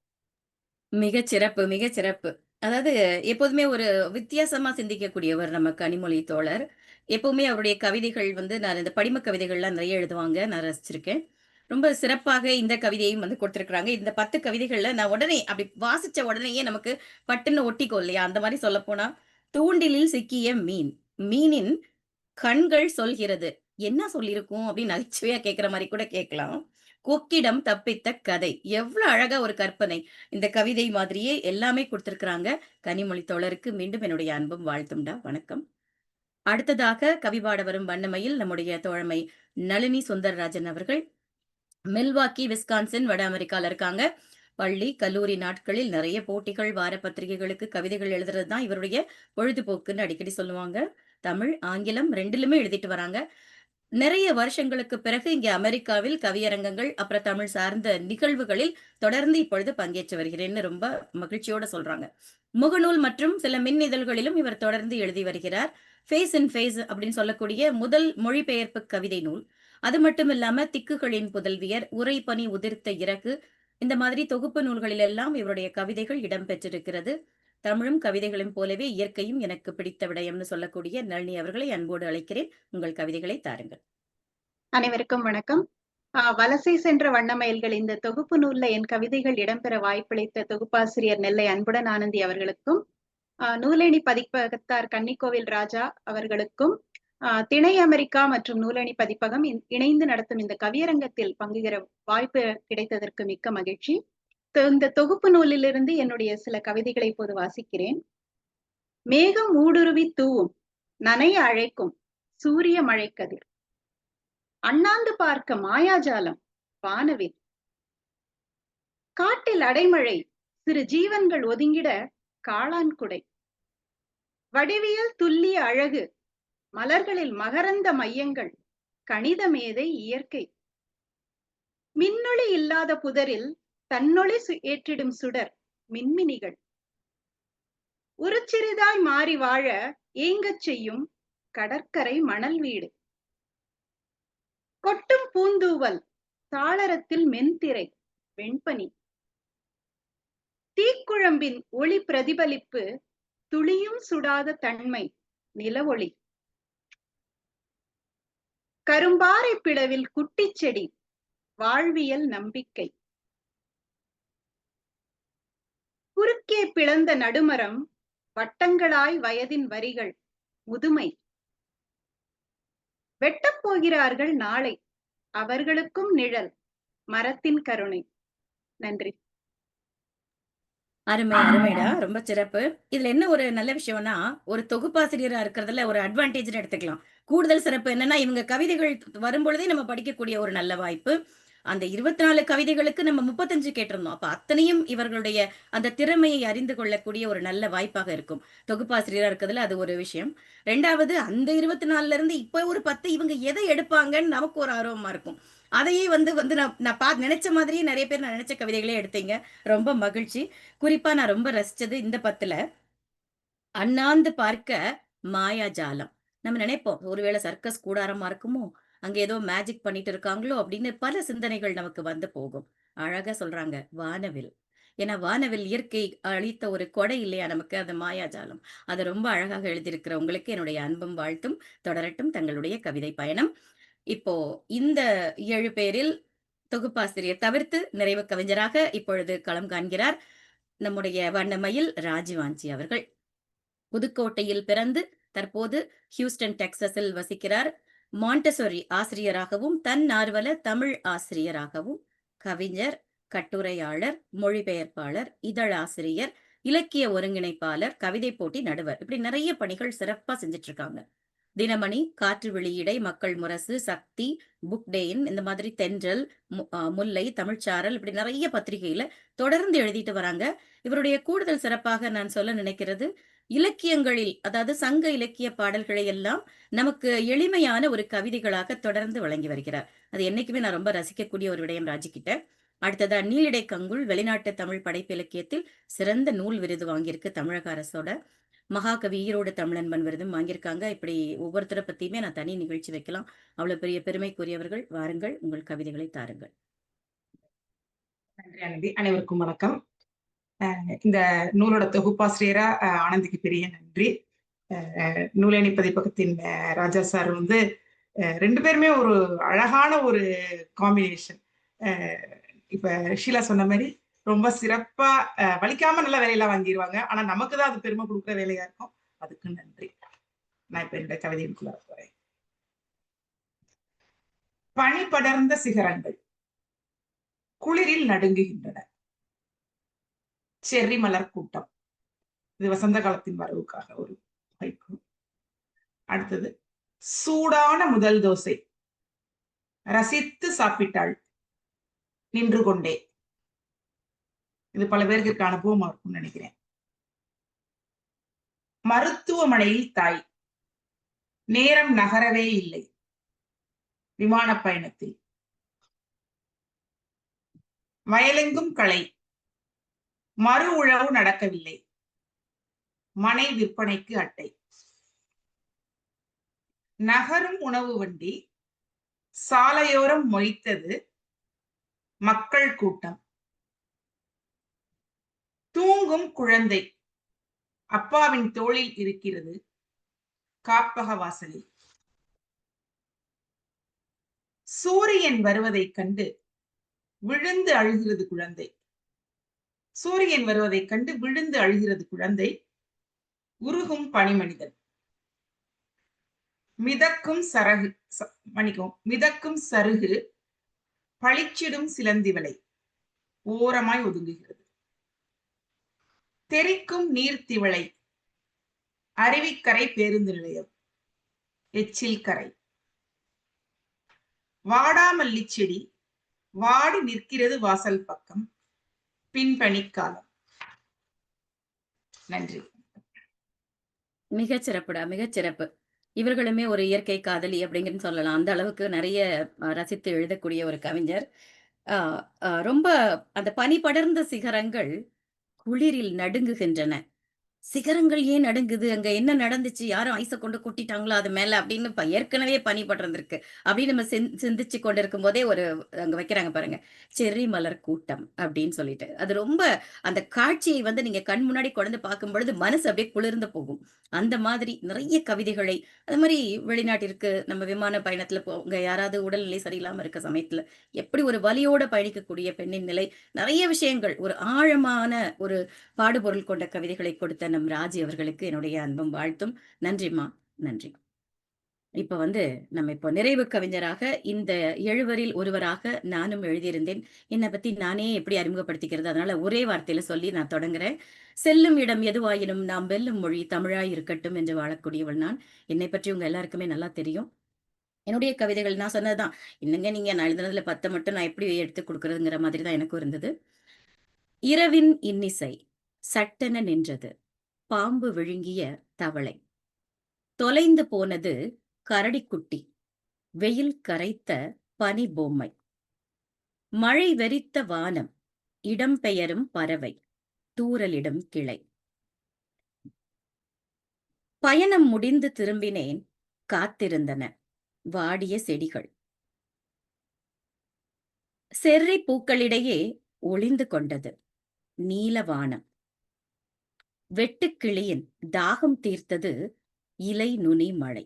மிகச் சிறப்பு, மிகச் சிறப்பு. அதாவது எப்போதுமே ஒரு வித்தியாசமா சிந்திக்கக்கூடியவர் நம்ம கனிமொழி தோழர். எப்பவுமே அவருடைய கவிதைகள் நான் இந்த படிம கவிதைகள்லாம் நிறைய எழுதுவாங்க. நான் ரசிச்சிருக்கேன். ரொம்ப சிறப்பாக இந்த கவிதையும் கொடுத்திருக்கிறாங்க. இந்த 10 கவிதைகள்ல நான் உடனே அப்படி வாசிச்ச உடனேயே நமக்கு பட்டுன்னு ஒட்டிக்கும் இல்லையா? அந்த மாதிரி சொல்லப்போனா, தூண்டிலில் சிக்கிய மீன். மீனின் கண்கள் சொல்கிறது. என்ன சொல்லியிருக்கும் அப்படின்னு நகைச்சுவையா கேட்கிற மாதிரி கூட கேட்கலாம். கொக்கிடம் தப்பித்த கதை. எவ்வளவு அழகா ஒரு கற்பனை. இந்த கவிதை மாதிரியே எல்லாமே கொடுத்திருக்கிறாங்க. கனிமொழி தோழருக்கு மீண்டும் என்னுடைய அன்பும் வாழ்த்தும்டா. வணக்கம். அடுத்ததாக கவிபாட வரும் வண்ணமையில் நம்முடைய தோழமை நளினி சுந்தரராஜன் அவர்கள் மில்வாக்கி, விஸ்கான்சின், வட அமெரிக்கால இருக்காங்க. பள்ளி, கல்லூரி நாட்களில் நிறைய போட்டிகள், வார பத்திரிகைகளுக்கு கவிதைகள் எழுதுறது தான் இவருடைய பொழுதுபோக்குன்னு அடிக்கடி சொல்லுவாங்க. தமிழ், ஆங்கிலம் 2லுமே எழுதிட்டு வராங்க. நிறைய வருஷங்களுக்கு பிறகு இங்கே அமெரிக்காவில் கவியரங்கங்கள், அப்புறம் தமிழ் சார்ந்த நிகழ்வுகளில் தொடர்ந்து இப்பொழுது பங்கேற்று வருகிறேன்னு ரொம்ப மகிழ்ச்சியோட சொல்றாங்க. முகநூல் மற்றும் சில மின் இதழ்களிலும் இவர் தொடர்ந்து எழுதி வருகிறார். ஃபேஸ் இன் ஃபேஸ் அப்படின்னு சொல்லக்கூடிய முதல் மொழிபெயர்ப்பு கவிதை நூல். அது மட்டும் இல்லாம திக்குகளின் புதல்வியர், உறைபனி உதிர்த்த இறகு, இந்த மாதிரி தொகுப்பு நூல்களில் எல்லாம் இவருடைய கவிதைகள் இடம்பெற்றிருக்கிறது. தமிழும் கவிதைகளும் போலவே இயற்கையும் எனக்கு பிடித்த விடயம்னு சொல்லக்கூடிய நளினி அவர்களை அன்போடு அழைக்கிறேன். உங்கள் கவிதைகளை தாருங்கள். அனைவருக்கும் வணக்கம். வலசை சென்ற வண்ணமயில்கள் இந்த தொகுப்பு நூல்ல என் கவிதைகள் இடம்பெற வாய்ப்பளித்த தொகுப்பாசிரியர் நெல்லை அன்புடன் ஆனந்தி அவர்களுக்கும், நூலேணி பதிப்பகத்தார் கன்னிக்கோவில் ராஜா அவர்களுக்கும், திணை அமெரிக்கா மற்றும் நூலேணி பதிப்பகம் இணைந்து நடத்தும் இந்த கவியரங்கத்தில் பங்குகிற வாய்ப்பு கிடைத்ததற்கு மிக்க மகிழ்ச்சி. இந்த தொகுப்பு நூலிலிருந்து என்னுடைய சில கவிதைகளை இப்போது வாசிக்கிறேன். மேகம் ஊடுருவி தூவும், நனைய அழைக்கும் சூரிய மழைக்கதிர், அண்ணாந்து பார்க்க மாயாஜாலம் வானவில், காட்டில் அடைமழை சிறு ஜீவன்கள் ஒதுங்கிட காளான் குடை, வடிவியல் துல்லிய அழகு மலர்களில் மகரந்த மையங்கள் கணித மேதை இயற்கை, மின்னொளி இல்லாத புதரில் தன்னொளி ஏற்றிடும் சுடர் மின்மினிகள், ஒரு சிறிதாய் மாறி வாழ ஏங்கச் செய்யும் கடற்கரை மணல் வீடு, கொட்டும் பூந்தூவல் தாளரத்தில் மென்திரை வெண்பனி, தீக்குழம்பின் ஒளி பிரதிபலிப்பு துளியும் சுடாத தன்மை நிலவொளி, கரும்பாறை பிளவில் குட்டிச் செடி வாழ்வியல் நம்பிக்கை, குறுக்கே பிளந்த நடுமரம் வட்டங்களாய் வயதின் வரிகள் முதுமை, வெட்டப் போகிறார்கள் நாளை அவர்களுக்கும் நிழல் மரத்தின் கருணை. நன்றி. அருமை, அருமைடா. ரொம்ப சிறப்பு. இதுல என்ன ஒரு நல்ல விஷயம்னா, ஒரு தொகுப்பாசிரியரா இருக்கிறதுல ஒரு அட்வான்டேஜ்னு எடுத்துக்கலாம். கூடுதல் சிறப்பு என்னன்னா, இவங்க கவிதைகள் வரும்பொழுதே நம்ம படிக்கக்கூடிய ஒரு நல்ல வாய்ப்பு. அந்த 24 கவிதைகளுக்கு நம்ம 35 கேட்டிருந்தோம். அப்ப அத்தனையும் இவர்களுடைய அந்த திறமையை அறிந்து கொள்ளக்கூடிய ஒரு நல்ல வாய்ப்பாக இருக்கும். தொகுப்பாசிரியரா இருக்கிறதுல அது ஒரு விஷயம். 2வது அந்த 24ல இருந்து இப்ப ஒரு 10 இவங்க எதை எடுப்பாங்கன்னு நமக்கு ஒரு ஆர்வமா இருக்கும். அதையே நான் நினைச்ச மாதிரியே நிறைய பேர் நான் நினைச்ச கவிதைகளே எடுத்தீங்க. ரொம்ப மகிழ்ச்சி. குறிப்பா நான் ரொம்ப ரசிச்சது இந்த 10ல அண்ணாந்து பார்க்க மாயாஜாலம். நம்ம நினைப்போம், ஒருவேளை சர்க்கஸ் கூடாரமா இருக்குமோ, அங்க ஏதோ மேஜிக் பண்ணிட்டு இருக்காங்களோ அப்படின்னு பல சிந்தனைகள் நமக்கு வந்து போகும். அழகா சொல்றாங்க வானவில். ஏன்னா வானவில் இயற்கை அளித்த ஒரு கொடை இல்லையா நமக்கு, அது மாயாஜாலம். அத ரொம்ப அழகாக எழுதியிருக்கிறவங்களுக்கு என்னுடைய அன்பும் வாழ்த்தும். தொடரட்டும் தங்களுடைய கவிதை பயணம். இப்போ இந்த 7 பேரில் தொகுப்பாசிரியர் தவிர்த்து நிறைவு கவிஞராக இப்பொழுது களம் காண்கிறார் நம்முடைய வண்ணமயில் ராஜீவாஞ்சி அவர்கள். புதுக்கோட்டையில் பிறந்து தற்போது ஹியூஸ்டன் டெக்சஸில் வசிக்கிறார். மாண்டசோரி ஆசிரியராகவும் தன்னார்வல தமிழ் ஆசிரியராகவும் கவிஞர், கட்டுரையாளர், மொழிபெயர்ப்பாளர், இதழாசிரியர், இலக்கிய ஒருங்கிணைப்பாளர், கவிதை போட்டி நடுவர், இப்படி நிறைய பணிகள் சிறப்பா செஞ்சுட்டு இருக்காங்க. தினமணி, காற்று வெளியீடை, மக்கள் முரசு, சக்தி, புக் டேயின், இந்த மாதிரி தென்றல், முல்லை, தமிழ்ச்சாரல், இப்படி நிறைய பத்திரிகையில தொடர்ந்து எழுதிட்டு வராங்க. இவருடைய கூடுதல் சிறப்பாக நான் சொல்ல நினைக்கிறது, இலக்கியங்களில், அதாவது சங்க இலக்கிய பாடல்களை எல்லாம் நமக்கு எளிமையான ஒரு கவிதைகளாக தொடர்ந்து வழங்கி வருகிறார். அது என்னைக்குமே நான் ரொம்ப ரசிக்கக்கூடிய ஒரு விடயம் ராஜிக்கிட்ட. அடுத்ததா நீலிடை கங்குல் வெளிநாட்டு தமிழ் படைப்பு இலக்கியத்தில் சிறந்த நூல் விருது வாங்கியிருக்கு தமிழக அரசோட. மகாகவி ஈரோடு தமிழன்பன் விருதும் வாங்கியிருக்காங்க. இப்படி ஒவ்வொருத்தரை பத்தியுமே நான் தனி நிகழ்ச்சி வைக்கலாம். அவ்வளவு பெரிய பெருமைக்குரியவர்கள். வாருங்கள், உங்கள் கவிதைகளை தாருங்கள். நன்றி ஆனந்தி. அனைவருக்கும் வணக்கம். இந்த நூலோட தொகுப்பாசிரியரா ஆனந்திக்கு பெரிய நன்றி. நூலேணி பதிப்பகத்தின் ராஜா சார் வந்து 2 பேருமே ஒரு அழகான ஒரு காம்பினேஷன். இப்ப ஷீலா சொன்ன மாதிரி ரொம்ப சிறப்பா வலிக்காம நல்ல வேலையெல்லாம் வாங்கிடுவாங்க. ஆனா நமக்கு தான் அது பெருமை கொடுக்குற வேலையா இருக்கும். அதுக்கு நன்றி. நான் இப்ப இந்த கவிதைக்குள்ள போறேன். பனி படர்ந்த சிகரங்கள் குளிரில் நடுங்குகின்றன. செர்ரி மலர் கூட்டம். இது வசந்த காலத்தின் வரவுக்காக ஒரு வைப்பு. அடுத்தது சூடான முதல் தோசை ரசித்து சாப்பிட்டாள் நின்று கொண்டே. இது பல பேருக்கு இருக்க அனுபவமா இருக்கும்னு நினைக்கிறேன். மருத்துவமனையில் தாய் நேரம் நகரவே இல்லை விமான பயணத்தில். வயலெங்கும் களை மறு உழவு நடக்கவில்லை மனை விற்பனைக்கு அட்டை. நகரும் உணவு வண்டி சாலையோரம் மொய்த்தது மக்கள் கூட்டம். தூங்கும் குழந்தை அப்பாவின் தோளில் இருக்கிறது காப்பக வாசலில். சூரியன் வருவதைக் கண்டு விழுந்து அழுகிறது குழந்தை. சூரியன் வருவதைக் கண்டு விழுந்து அழுகிறது குழந்தை. உருகும் பனிமனிதன். மிதக்கும் சரகு மிதக்கும் சருகு பளிச்சிடும் சிலந்திவலை ஓரமாய் ஒதுங்குகிறது. தெரிக்கும் நீர்த்திவளை அருவிக்கரை பேருந்து நிலையம் எச்சில் கரை. வாடாமல்லி செடி வாடி நிற்கிறது வாசல் பக்கம் பின்பணிக்காலம். நன்றி. மிகச்சிறப்புடா, மிகச்சிறப்பு. இவர்களுமே ஒரு இயற்கை காதலி அப்படிங்கிறது சொல்லலாம். அந்த அளவுக்கு நிறைய ரசித்து எழுதக்கூடிய ஒரு கவிஞர். ரொம்ப அந்த பனி படர்ந்த சிகரங்கள் குளிரில் நடுங்குகின்றன. சிகரங்கள் ஏன் நடுங்குது? அங்க என்ன நடந்துச்சு? யாரும் ஐஸ கொண்டு கொட்டிட்டாங்களா அது மேல? அப்படின்னு ஏற்கனவே பனி படர்ந்திருக்கு அப்படின்னு நம்ம சிந்திச்சு கொண்டிருக்கும் போதே ஒரு அங்க வைக்கிறாங்க பாருங்க, செர்ரி மலர் கூட்டம் அப்படின்னு சொல்லிட்டு. அது ரொம்ப அந்த காட்சியை வந்து நீங்க கண் முன்னாடி கொண்டு பார்க்கும் பொழுது மனசு அப்படியே குளிர்ந்து போகும். அந்த மாதிரி நிறைய கவிதைகளை, அது மாதிரி வெளிநாட்டிற்கு நம்ம விமான பயணத்துல போங்க, யாராவது உடல்நிலை சரியில்லாம இருக்க சமயத்துல எப்படி ஒரு வலியோட பயணிக்கக்கூடிய பெண்ணின் நிலை, நிறைய விஷயங்கள், ஒரு ஆழமான ஒரு பாடுபொருள் கொண்ட கவிதைகளை கொடுத்த நம் ராஜி அவர்களுக்கு என்னுடைய அன்பும் வாழ்த்தும். நன்றிம்மா, நன்றி. இப்ப வந்து நம்ம இப்போ நிறைவு கவிஞராக இந்த 7வரில் ஒருவராக நானும் எழுதியிருந்தேன். என்னை பத்தி நானே எப்படி அறிமுகப்படுத்திக்கிறது, அதனால ஒரே வார்த்தையில சொல்லி நான் தொடங்குறேன். செல்லும் இடம் எதுவாயினும் நாம் வெல்லும் மொழி தமிழாய் இருக்கட்டும் என்று வாழக்கூடியவள் நான். என்னை பற்றி உங்க எல்லாருக்குமே நல்லா தெரியும். என்னுடைய கவிதைகள் நான் சொன்னதுதான், இன்னுங்க நீங்க நான் எழுதுனதுல 10 மட்டும் நான் எப்படி எடுத்து கொடுக்கறதுங்கிற மாதிரி தான் எனக்கும் இருந்தது. இரவின் இன்னிசை சட்டென நின்றது பாம்பு விழுங்கிய தவளை. தொலைந்து போனது கரடிக்குட்டி வெயில் கரைத்த பனி பொம்மை. மழை வெறித்த வானம் இடம்பெயரும் பறவை தூறலிடும் கிளை. பயணம் முடிந்து திரும்பினேன் காத்திருந்தன வாடிய செடிகள். செர்ரி பூக்களிடையே ஒளிந்து கொண்டது நீலவானம். வெட்டுக்கிளியின் தாகம் தீர்த்தது இலை நுனி மழை.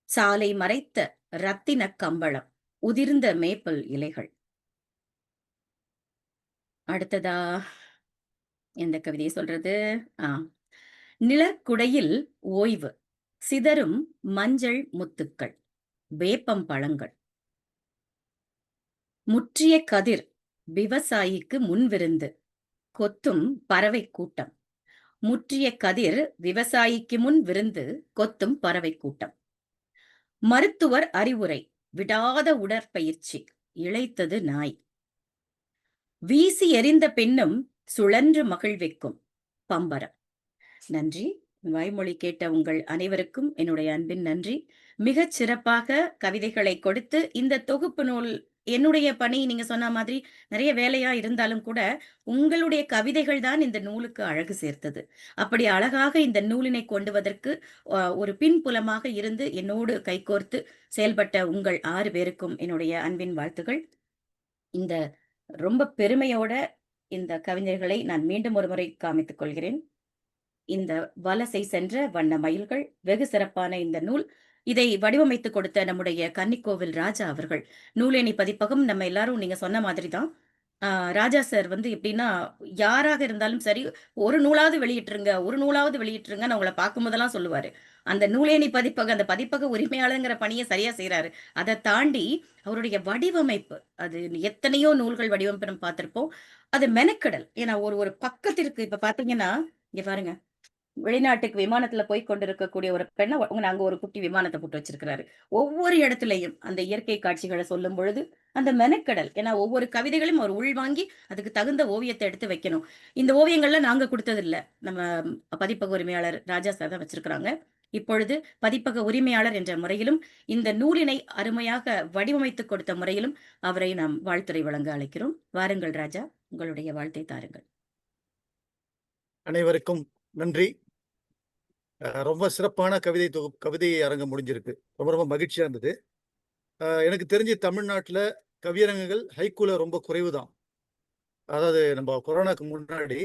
சாலை மறைத்த ரத்தினக் கம்பளம், உதிர்ந்த மேப்பல் இலைகள். அடுத்ததா எந்த கவிதையை சொல்றது? நிழற்குடையில் ஓய்வு, சிதறும் மஞ்சள் முத்துக்கள், வேப்பம் பழங்கள். முற்றிய கதிர் விவசாயிக்கு முன்விருந்து, கொத்தும் பறவை கூட்டம். முற்றிய கதிர் விவசாயிக்கு முன் விருந்து, கொத்தும் பறவை கூட்டம். மருத்துவர் அறிவுரை, விடாத உடற்பயிற்சி, இளைத்தது நாய். வீசி எறிந்த பெண்ணும் சுழன்று மகிழ்விக்கும் பம்பரம். நன்றி. வாய்மொழி கேட்ட உங்கள் அனைவருக்கும் என்னுடைய அன்பின் நன்றி. மிகச் சிறப்பாக கவிதைகளை கொடுத்து இந்த தொகுப்பு நூல், என்னுடைய பணி நீங்க சொன்ன மாதிரி நிறைய வேலையா இருந்தாலும் கூட உங்களுடைய கவிதைகள் தான் இந்த நூலுக்கு அழகு சேர்த்தது. அப்படி அழகாக இந்த நூலினை கொண்டுவதற்கு ஒரு பின்புலமாக இருந்து என்னோடு கைகோர்த்து செயல்பட்ட உங்கள் 6 பேருக்கும் என்னுடைய அன்பின் வாழ்த்துகள். இந்த ரொம்ப பெருமையோட இந்த கவிஞர்களை நான் மீண்டும் ஒரு முறை காமித்துக் கொள்கிறேன். இந்த வலசை சென்ற வண்ண மயில்கள், வெகு சிறப்பான இந்த நூல். இதை வடிவமைத்து கொடுத்த நம்முடைய கன்னிக்கோவில் ராஜா அவர்கள். நூலேணி பதிப்பகம் நம்ம எல்லாரும் நீங்க சொன்ன மாதிரி தான். ராஜா சார் வந்து எப்படின்னா, யாராக இருந்தாலும் சரி, ஒரு நூலாவது வெளியிட்டுருங்க, ஒரு நூலாவது வெளியிட்டுருங்கன்னு அவங்கள பார்க்கும்போதெல்லாம் சொல்லுவாரு. அந்த நூலேணி பதிப்பகம், அந்த பதிப்பக உரிமையாளருங்கிற பணியை சரியா செய்யறாரு. அதை தாண்டி அவருடைய வடிவமைப்பு, அது எத்தனையோ நூல்கள் வடிவமைப்பு நம்ம பார்த்திருப்போம். அது மெனக்கடல். ஏன்னா ஒரு பக்கத்திற்கு இப்ப பாத்தீங்கன்னா, இங்க பாருங்க, வெளிநாட்டுக்கு விமானத்துல போய் கொண்டிருக்கக்கூடிய ஒரு பெண்ணை அங்க ஒரு குட்டி விமானத்தை போட்டு வச்சிருக்கிறாரு. ஒவ்வொரு இடத்துலயும் அந்த இயற்கை காட்சிகளை சொல்லும் பொழுது அந்த மெனக்கடல். ஏன்னா ஒவ்வொரு கவிதைகளையும் அவர் உள்வாங்கி அதுக்கு தகுந்த ஓவியத்தை எடுத்து வைக்கணும். இந்த ஓவியங்கள்ல நாங்க கொடுத்தது இல்ல, நம்ம பதிப்பக உரிமையாளர் ராஜா சார் தான் வச்சிருக்கிறாங்க. இப்பொழுது பதிப்பக உரிமையாளர் என்ற முறையிலும் இந்த நூலினை அருமையாக வடிவமைத்து கொடுத்த முறையிலும் அவரை நாம் வாழ்த்துரை வழங்க அழைக்கிறோம். வாருங்கள் ராஜா, உங்களுடைய வாழ்த்தை தாருங்கள். அனைவருக்கும் நன்றி. ரொம்ப சிறப்பான கவிதை அரங்கம் முடிஞ்சிருக்கு. ரொம்ப ரொம்ப மகிழ்ச்சியா இருந்தது. எனக்கு தெரிஞ்சு தமிழ்நாட்டுல கவியரங்குகள் ஹைக்கூல ரொம்ப குறைவு தான். அதாவது நம்ம கொரோனாக்கு முன்னாடி,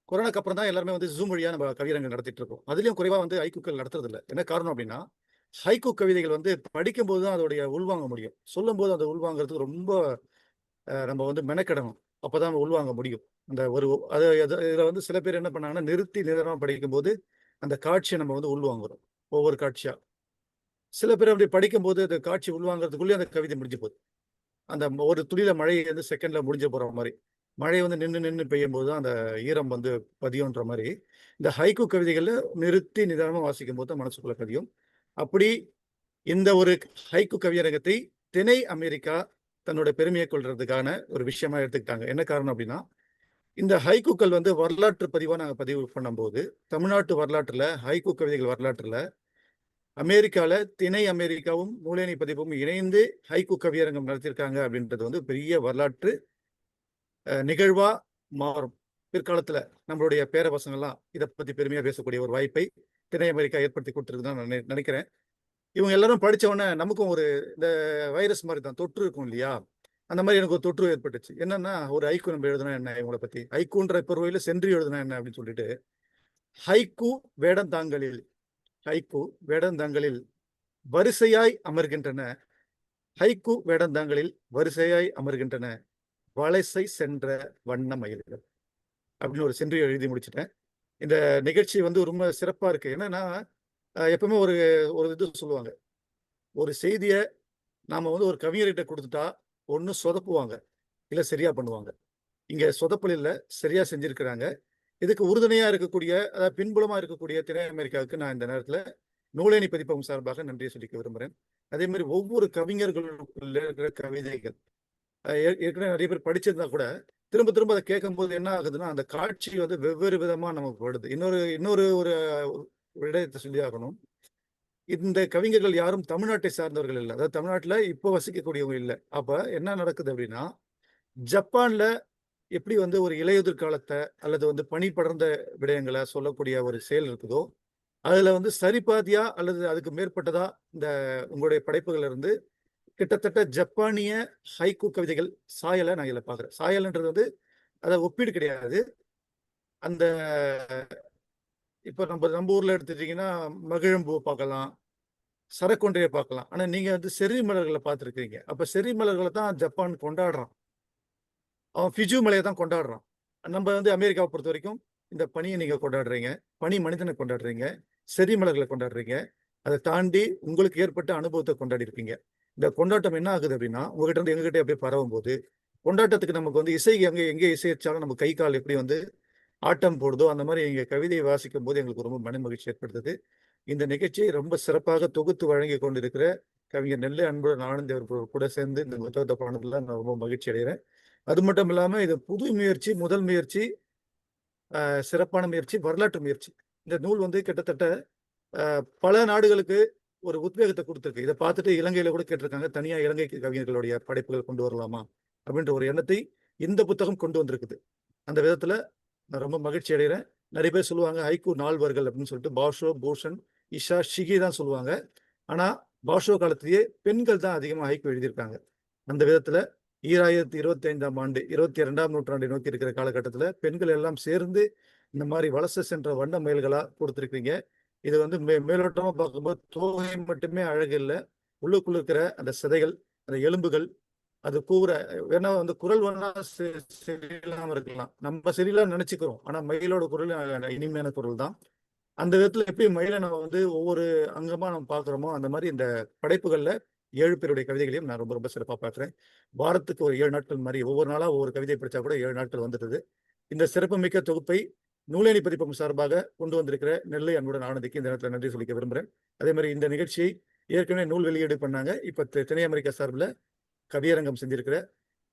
கொரோனாக்கு அப்புறம் தான் எல்லாருமே வந்து ஜூம் வழியா நம்ம கவியரங்கு நடத்திட்டு இருக்கோம். அதுலயும் குறைவா வந்து ஹைக்கூக்கள் நடத்துறது இல்லை. என்ன காரணம் அப்படின்னா, ஹைக்கூ கவிதைகள் வந்து படிக்கும்போது தான் அதோடைய உள்வாங்க முடியும். சொல்லும் போது அதை உள்வாங்கிறதுக்கு ரொம்ப நம்ம வந்து மெனக்கிடணும். அப்பதான் உள்வாங்க முடியும். அந்த இதுல வந்து சில பேர் என்ன பண்ணாங்கன்னா, நிறுத்தி நிதானமா படிக்கும்போது அந்த காட்சியை நம்ம வந்து உள்வாங்குறோம், ஒவ்வொரு காட்சியா. சில பேர் அப்படி படிக்கும்போது அந்த காட்சி உள்வாங்கிறதுக்குள்ளேயே அந்த கவிதை முடிஞ்சு போகுது. அந்த ஒரு துளியில மழை வந்து செகண்ட்ல முடிஞ்சு போற மாதிரி, மழை வந்து நின்று பெய்யும் போது தான் அந்த ஈரம் வந்து பதியும்ன்ற மாதிரி, இந்த ஹைக்கூ கவிதைகள்ல நிறுத்தி நிதானமா வாசிக்கும் போது தான் மனசுக்குள்ள பதியும். அப்படி இந்த ஒரு ஹைக்கூ கவியரங்கத்தை திணை அமெரிக்கா தன்னோட பெருமையை கொள்றதுக்கான ஒரு விஷயமா எடுத்துக்கிட்டாங்க. என்ன காரணம் அப்படின்னா, இந்த ஹைக்கூக்கள் வந்து வரலாற்று பதிவா நாங்கள் பதிவு பண்ணும்போது, தமிழ்நாட்டு வரலாற்றுல ஹைக்கூ கவிதைகள் வரலாற்றுல அமெரிக்கால திணை அமெரிக்காவும் நூலேணி பதிப்பும் இணைந்து ஹைக்கூ கவியரங்கம் நடத்தியிருக்காங்க அப்படின்றது வந்து பெரிய வரலாற்று நிகழ்வா மாறும். பிற்காலத்துல நம்மளுடைய பேர பசங்கள்லாம் இதை பத்தி பெருமையா பேசக்கூடிய ஒரு வாய்ப்பை திணை அமெரிக்கா ஏற்படுத்தி கொடுத்துருக்குதான் நான் நினைக்கிறேன். இவங்க எல்லாரும் படிச்ச உடனே நமக்கும் ஒரு இந்த வைரஸ் மாதிரி தான் தொற்று இருக்கும் இல்லையா, அந்த மாதிரி எனக்கு ஒரு தொற்று ஏற்பட்டுச்சு. என்னன்னா, ஒரு ஹைக்கூ நம்ம எழுதுனா என்ன, இவங்களை பத்தி ஹைக்கூன்ற பொருளையில சென்றி எழுதுனா என்ன அப்படின்னு சொல்லிட்டு, ஹைக்கூ வேடந்தாங்களில், ஹைக்கூ வேடந்தாங்களில் வரிசையாய் அமர்கின்றன, ஹைக்கூ வேடந்தாங்களில் வரிசையாய் அமர்கின்றன வலசை சென்ற வண்ண மயில்கள் அப்படின்னு ஒரு சென்றி எழுதி முடிச்சிட்டேன். இந்த நிகழ்ச்சி வந்து ரொம்ப சிறப்பா இருக்கு. என்னன்னா, எப்பவுமே ஒரு இது சொல்லுவாங்க, ஒரு செய்தியை நாம வந்து ஒரு கவிஞர்கிட்ட கொடுத்துட்டா ஒன்று சொதப்புவாங்க, இல்லை சரியா பண்ணுவாங்க. இங்க சொதப்பல் இல்லை, சரியா செஞ்சிருக்கிறாங்க. இதுக்கு உறுதுணையா இருக்கக்கூடிய, அதாவது பின்புலமா இருக்கக்கூடிய திணை அமெரிக்காவுக்கு நான் இந்த நேரத்துல நூலேணி பதிப்பகம் சார்பாக நன்றியை சொல்லிக்க விரும்புகிறேன். அதே மாதிரி ஒவ்வொரு கவிஞர்களுக்குள்ள இருக்கிற கவிதைகள் ஏற்கனவே நிறைய பேர் படிச்சிருந்தா கூட திரும்ப திரும்ப அதை கேட்கும் போது என்ன ஆகுதுன்னா, அந்த காட்சி வந்து வெவ்வேறு விதமா நமக்கு வருது. இன்னொரு ஒரு விடயத்தை சொல்லி ஆகணும். இந்த கவிஞர்கள் யாரும் தமிழ்நாட்டை சார்ந்தவர்கள் இல்லை, அதாவது தமிழ்நாட்டுல இப்போ வசிக்கக்கூடியவங்க இல்லை. அப்ப என்ன நடக்குது அப்படின்னா, ஜப்பான்ல எப்படி வந்து ஒரு இலையுதிர் காலத்தை அல்லது வந்து பனி படர்ந்த விடயங்களை சொல்லக்கூடிய ஒரு செயல் இருக்குதோ, அதுல வந்து சரிபாதியா அல்லது அதுக்கு மேற்பட்டதா இந்த உங்களுடைய படைப்புகள் இருந்து கிட்டத்தட்ட ஜப்பானிய ஹைக்கூ கவிதைகள் சாயலை நான் இதில் பார்க்குறேன். சாயல்ன்றது வந்து அதை ஒப்பீடு கிடையாது. அந்த இப்போ நம்ம ஊர்ல எடுத்துட்டீங்கன்னா மகிழம்பூ பார்க்கலாம், சரக்கொன்றையை பார்க்கலாம். ஆனா நீங்க வந்து செர்ரி மலர்களை பார்த்துருக்கீங்க. அப்ப செர்ரி மலர்களை தான் ஜப்பான் கொண்டாடுறான். அவன் ஃபிஜு மலையை தான் கொண்டாடுறான். நம்ம வந்து அமெரிக்காவை பொறுத்த வரைக்கும் இந்த பனியை நீங்க கொண்டாடுறீங்க, பனி மனிதனை கொண்டாடுறீங்க, செர்ரி மலர்களை கொண்டாடுறீங்க. அதை தாண்டி உங்களுக்கு ஏற்பட்ட அனுபவத்தை கொண்டாடி இருக்கீங்க. இந்த கொண்டாட்டம் என்ன ஆகுது அப்படின்னா, உங்ககிட்ட இருந்து எங்ககிட்ட அப்படியே பரவும் போது, கொண்டாட்டத்துக்கு நமக்கு வந்து இசை எங்கே இசைச்சாலும் நம்ம கை கால் எப்படி வந்து ஆட்டம் போடுதோ, அந்த மாதிரி எங்க கவிதையை வாசிக்கும் போது எங்களுக்கு ரொம்ப மன மகிழ்ச்சி ஏற்படுத்துது. இந்த நிகழ்ச்சியை ரொம்ப சிறப்பாக தொகுத்து வழங்கி கொண்டிருக்கிற கவிஞர் நெல்லை அன்புடன் ஆனந்தி அவர்கள் கூட சேர்ந்து இந்த புத்தகத்தை பாடுறதுல நான் ரொம்ப மகிழ்ச்சி அடைகிறேன். அது மட்டும் இல்லாம இது புது முயற்சி, முதல் முயற்சி, சிறப்பான முயற்சி, வரலாற்று முயற்சி. இந்த நூல் வந்து கிட்டத்தட்ட பல நாடுகளுக்கு ஒரு உத்வேகத்தை கொடுத்துருக்கு. இதை பார்த்துட்டு இலங்கையில கூட கேட்டிருக்காங்க, தனியா இலங்கை கவிஞர்களுடைய படைப்புகள் கொண்டு வரலாமா அப்படின்ற ஒரு எண்ணத்தை இந்த புத்தகம் கொண்டு வந்திருக்குது. அந்த விதத்துல நான் ரொம்ப மகிழ்ச்சி அடைகிறேன். நிறைய பேர் சொல்லுவாங்க ஹைக்கூ நால்வர்கள் அப்படின்னு சொல்லிட்டு பாஷோ, பூஷன், இஷா, ஷிகி தான் சொல்லுவாங்க. ஆனா பாஷோ காலத்திலேயே பெண்கள் தான் அதிகமாக ஹைக்கூ எழுதியிருக்காங்க. அந்த விதத்துல 2025ஆம் ஆண்டு 22ஆம் நூற்றாண்டை நோக்கி இருக்கிற காலகட்டத்தில் பெண்கள் எல்லாம் சேர்ந்து இந்த மாதிரி வலசை சென்ற வண்ண மயில்களா கொடுத்துருக்கீங்க. இது வந்து மேலோட்டமா பார்க்கும்போது தோகை மட்டுமே அழகு இல்லை, உள்ளுக்குள்ள இருக்கிற அந்த சிதைகள், அந்த எலும்புகள், அது கூற வேணா வந்து குரல் வேணா சரியில்லாம இருக்கலாம், நம்ம சரியில்லாம நினைச்சுக்கிறோம். ஆனா மயிலோட குரல் இனிமையான குரல் தான். அந்த விதத்துல எப்படி மயிலை நம்ம வந்து ஒவ்வொரு அங்கமா நம்ம பார்க்குறோமோ அந்த மாதிரி இந்த படைப்புகள்ல 7 பேருடைய கவிதைகளையும் நான் ரொம்ப ரொம்ப சிறப்பாக பார்க்குறேன். வாரத்துக்கு ஒரு 7 நாட்கள் மாதிரி ஒவ்வொரு நாளாக ஒவ்வொரு கவிதை படித்தா கூட 7 நாட்கள் வந்துடுது. இந்த சிறப்புமிக்க தொகுப்பை நூலேணி பதிப்பகம் சார்பாக கொண்டு வந்திருக்கிற நெல்லை அன்புடன் ஆனந்திக்கு இந்த நேரத்தில் நன்றி சொல்லிக்க விரும்புகிறேன். அதே மாதிரி இந்த நிகழ்ச்சியை ஏற்கனவே நூல் வெளியீடு பண்ணாங்க. இப்போ திணை அமெரிக்கா சார்பில் கவியரங்கம் செஞ்சிருக்கிற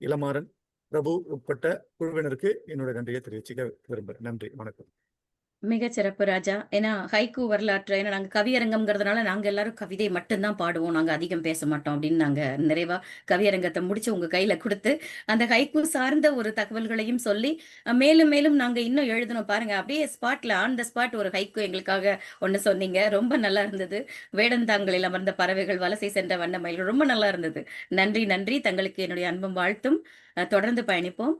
இளமாறன், பிரபு உட்பட்ட குழுவினருக்கு என்னோட நன்றியை தெரிவிச்சுக்க விரும்புகிறேன். நன்றி, வணக்கம். மிகச் சிறப்பு ராஜா. ஏன்னா ஹைக்கூ வரலாற்று ஏன்னா நாங்க கவியரங்கம்ங்கிறதுனால நாங்க எல்லாரும் கவிதை மட்டும்தான் பாடுவோம். நாங்க அதிகம் பேச மாட்டோம் அப்படின்னு நாங்க நிறைவா கவியரங்கத்தை முடிச்சு உங்க கையில கொடுத்து அந்த ஹைக்கூ சார்ந்த ஒரு தகவல்களையும் சொல்லி மேலும் மேலும் நாங்க இன்னும் எழுதணும் பாருங்க. அப்படியே ஸ்பாட்ல ஆன் த ஸ்பாட் ஒரு ஹைக்கூ எங்களுக்காக ஒண்ணு சொன்னீங்க. ரொம்ப நல்லா இருந்தது. வேடந்தாங்களில் அமர்ந்த பறவைகள், வலசை சென்ற வண்ண மயில்கள் ரொம்ப நல்லா இருந்தது. நன்றி நன்றி. தங்களுக்கு என்னுடைய அன்பும் வாழ்த்தும். தொடர்ந்து பயணிப்போம்.